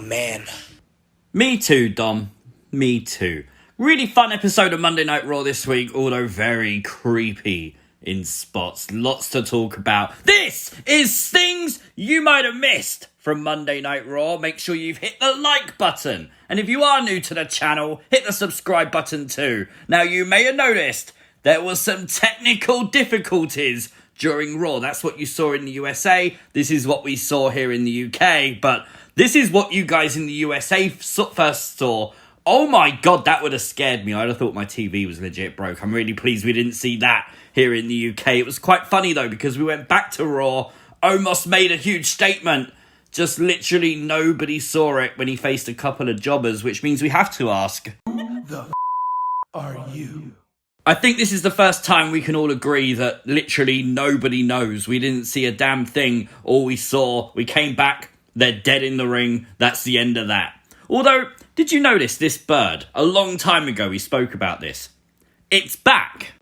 man. Me too, Dom. Me too. Really fun episode of Monday Night Raw this week, although very creepy in spots. Lots to talk about. This is things you might have missed from Monday Night Raw. Make sure you've hit the like button. And if you are new to the channel, hit the subscribe button too. Now, you may have noticed there was some technical difficulties during Raw. That's what you saw in the USA. This is what we saw here in the UK. But this is what you guys in the USA first saw. Oh my god, that would have scared me. I'd have thought my TV was legit broke. I'm really pleased we didn't see that here in the UK. It was quite funny though, because we went back to Raw. Omos made a huge statement. Just literally nobody saw it when he faced a couple of jobbers, which means we have to ask, Who the are you? I think this is the first time we can all agree that literally nobody knows. We didn't see a damn thing. All we saw, we came back, they're dead in the ring. That's the end of that. Although, did you notice this bird? A long time ago we spoke about this. It's back.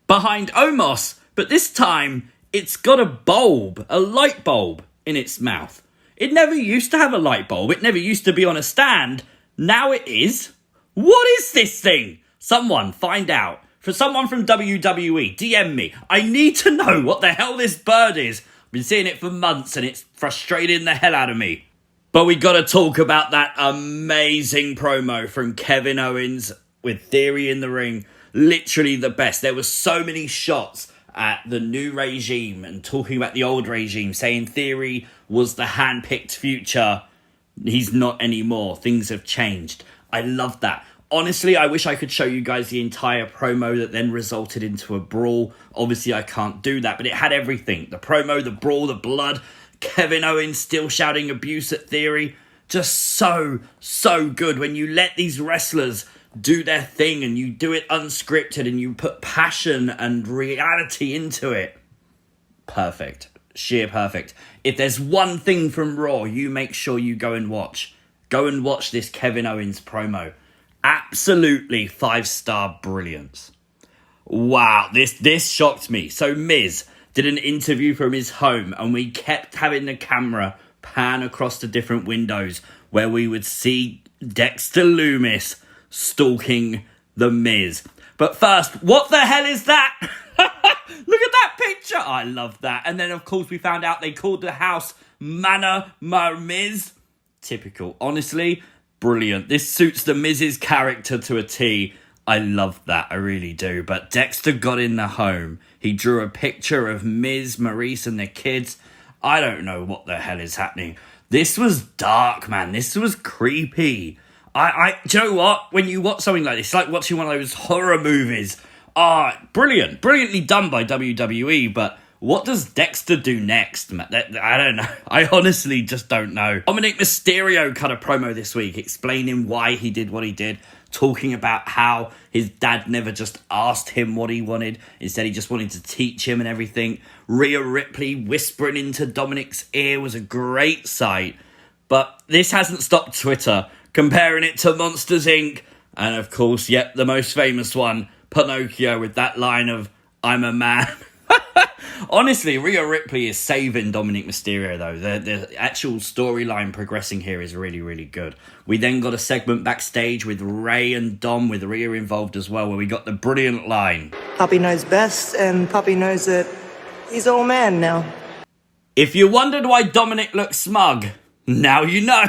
Behind Omos, but this time it's got a bulb, a light bulb in its mouth. It never used to have a light bulb. It never used to be on a stand. Now it is. What is this thing? Someone find out. For someone from WWE, DM me. I need to know what the hell this bird is. I've been seeing it for months and it's frustrating the hell out of me. But we gotta talk about that amazing promo from Kevin Owens with Theory in the ring. Literally the best. There were so many shots at the new regime and talking about the old regime, saying Theory was the hand-picked future. He's not anymore. Things have changed. I love that. Honestly, I wish I could show you guys the entire promo that then resulted into a brawl. Obviously, I can't do that, but it had everything. The promo, the brawl, the blood. Kevin Owens still shouting abuse at Theory. Just so good when you let these wrestlers do their thing and you do it unscripted and you put passion and reality into it. Perfect. Sheer perfect. If there's one thing from Raw you make sure you go and watch. Go and watch this Kevin Owens promo. Absolutely 5-star brilliance. Wow, this shocked me. So Miz did an interview from his home and we kept having the camera pan across the different windows where we would see Dexter Lumis stalking The Miz. But first, what the hell is that? Look at that picture. I love that. And then, of course, we found out they called the house Manor Miz. Typical. Honestly, brilliant. This suits The Miz's character to a T. I love that. I really do. But Dexter got in the home. He drew a picture of Miz, Maurice, and their kids. I don't know what the hell is happening. This was dark, man. This was creepy. Do you know what? When you watch something like this, it's like watching one of those horror movies. Brilliant. Brilliantly done by WWE, but what does Dexter do next? I don't know. I honestly just don't know. Dominic Mysterio cut a promo this week explaining why he did what he did, talking about how his dad never just asked him what he wanted. Instead, he just wanted to teach him and everything. Rhea Ripley whispering into Dominic's ear was a great sight. But this hasn't stopped Twitter comparing it to Monsters, Inc. And of course, yep, the most famous one, Pinocchio, with that line of, "I'm a man." Honestly, Rhea Ripley is saving Dominic Mysterio, though. The actual storyline progressing here is really, really good. We then got a segment backstage with Ray and Dom, with Rhea involved as well, where we got the brilliant line. Puppy knows best, and Puppy knows that he's all man now. If you wondered why Dominic looked smug, now you know.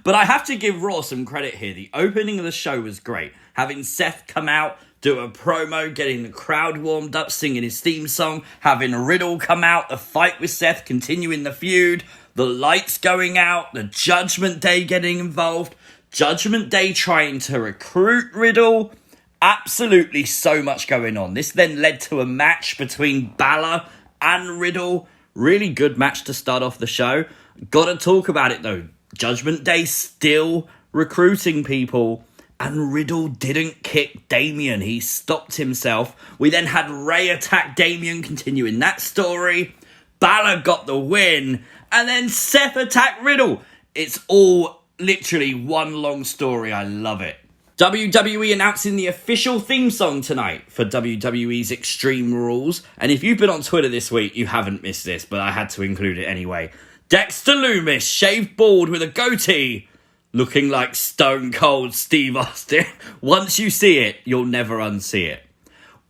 But I have to give Raw some credit here. The opening of the show was great. Having Seth come out, do a promo, getting the crowd warmed up, singing his theme song, having Riddle come out, the fight with Seth, continuing the feud, the lights going out, the Judgment Day getting involved, Judgment Day trying to recruit Riddle. Absolutely so much going on. This then led to a match between Balor and Riddle. Really good match to start off the show. Gotta talk about it though. Judgment Day still recruiting people, and Riddle didn't kick Damian. He stopped himself. We then had Ray attack Damian, continuing that story. Balor got the win, and then Seth attacked Riddle. It's all literally one long story. I love it. WWE announcing the official theme song tonight for WWE's Extreme Rules. And if you've been on Twitter this week, you haven't missed this, but I had to include it anyway. Dexter Lumis, shaved bald with a goatee, looking like Stone Cold Steve Austin. Once you see it, you'll never unsee it.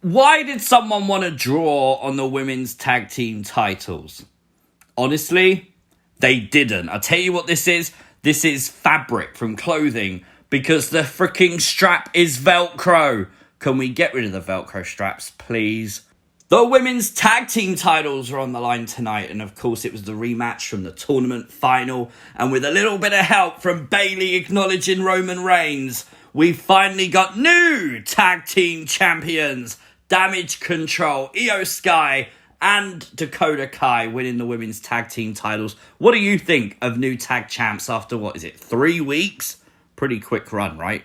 Why did someone want to draw on the women's tag team titles? Honestly, they didn't. I'll tell you what this is. This is fabric from clothing because the freaking strap is Velcro. Can we get rid of the Velcro straps, please? The women's tag team titles are on the line tonight, and of course it was the rematch from the tournament final, and with a little bit of help from Bayley acknowledging Roman Reigns, we finally got new tag team champions, Damage Control, Io Sky, and Dakota Kai winning the women's tag team titles. What do you think of new tag champs after, 3 weeks? Pretty quick run, right?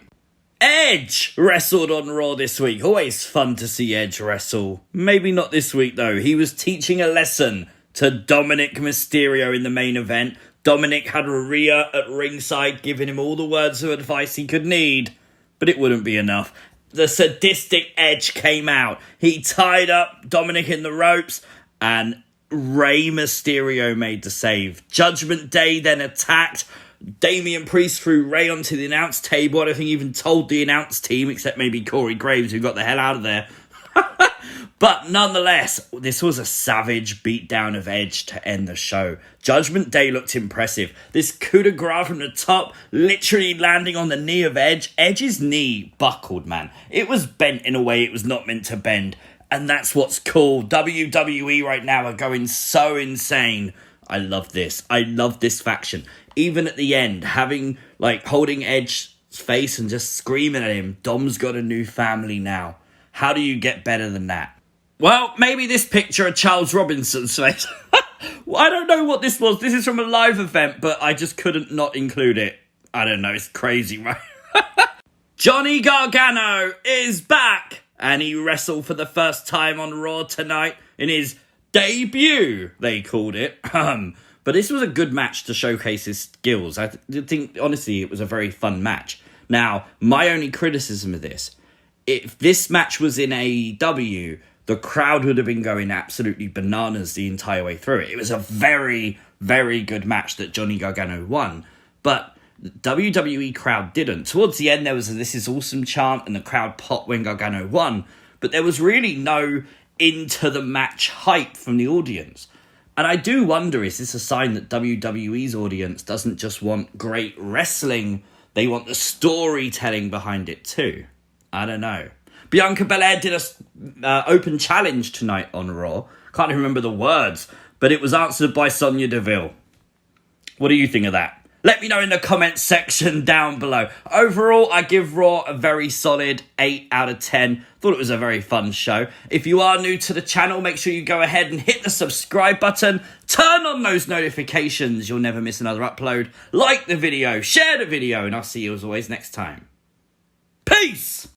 Edge wrestled on Raw this week. Always fun to see Edge wrestle. Maybe not this week, though. He was teaching a lesson to Dominic Mysterio in the main event. Dominic had Rhea at ringside, giving him all the words of advice he could need. But it wouldn't be enough. The sadistic Edge came out. He tied up Dominic in the ropes, and Rey Mysterio made the save. Judgment Day then attacked. Damian Priest threw Rey onto the announce table. I don't think he even told the announce team, except maybe Corey Graves, who got the hell out of there. But nonetheless, this was a savage beatdown of Edge to end the show. Judgment Day looked impressive. This coup de grace from the top, literally landing on the knee of Edge. Edge's knee buckled, man. It was bent in a way it was not meant to bend. And that's what's cool. WWE right now are going so insane. I love this. I love this faction. Even at the end, holding Edge's face and just screaming at him, Dom's got a new family now. How do you get better than that? Well, maybe this picture of Charles Robinson's face. I don't know what this was. This is from a live event, but I just couldn't not include it. I don't know. It's crazy, right? Johnny Gargano is back, and he wrestled for the first time on Raw tonight in his debut, they called it. But this was a good match to showcase his skills. I think, honestly, it was a very fun match. Now, my only criticism of this, if this match was in AEW, the crowd would have been going absolutely bananas the entire way through it. It was a very, very good match that Johnny Gargano won. But the WWE crowd didn't. Towards the end, there was a "This is awesome" chant, and the crowd popped when Gargano won. But there was really no into the match hype from the audience. And I do wonder, is this a sign that WWE's audience doesn't just want great wrestling, they want the storytelling behind it too? I don't know. Bianca Belair did a open challenge tonight on Raw. Can't even remember the words, but it was answered by Sonya Deville. What do you think of that? Let me know in the comments section down below. Overall, I give Raw a very solid 8 out of 10. Thought it was a very fun show. If you are new to the channel, make sure you go ahead and hit the subscribe button. Turn on those notifications. You'll never miss another upload. Like the video, share the video, and I'll see you as always next time. Peace!